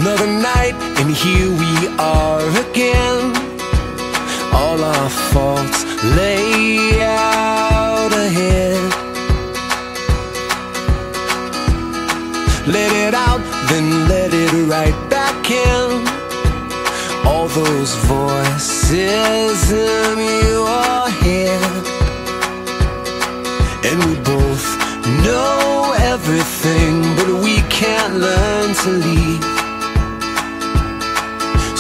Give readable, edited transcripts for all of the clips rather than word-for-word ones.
Another night and here we are again. All our faults lay out ahead. Let it out, then let it right back in. All those voices in your head. And we both know everything, but we can't learn to leave.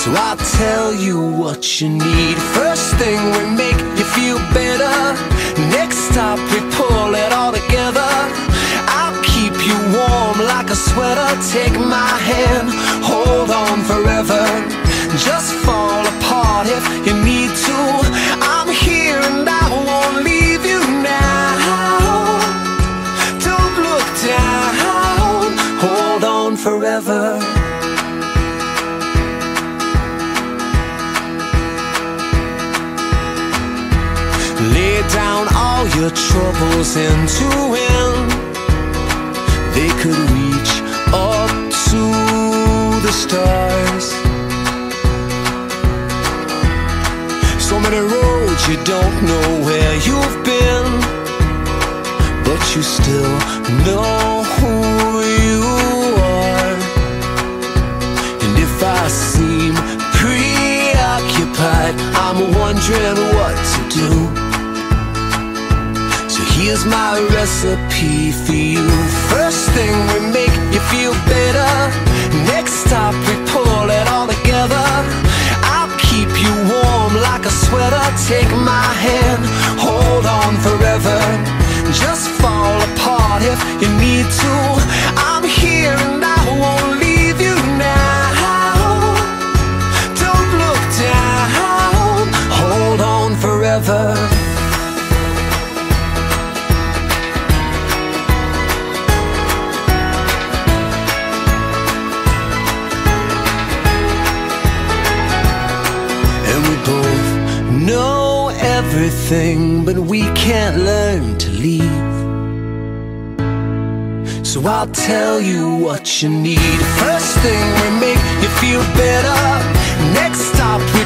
So I'll tell you what you need. First thing, we make you feel better. Next stop, we pull it all together. I'll keep you warm like a sweater. Take my hand, hold on forever. Just fall apart if you need to. I'm here and I won't leave you now. Don't look down, hold on forever. Lay down all your troubles into him. They could reach up to the stars. So many roads you don't know where you've been, but you still know who you are. And if I seem preoccupied, I'm wondering what to do. So here's my recipe for you. First thing, we make you feel better. Next stop, we pull it all together. I'll keep you warm like a sweater. Take my hand, hold on forever. Just fall apart if you need to. I'm here and I won't leave you now. Don't look down, hold on forever. Know everything, but we can't learn to leave. So I'll tell you what you need. First thing, we make you feel better. Next stop, we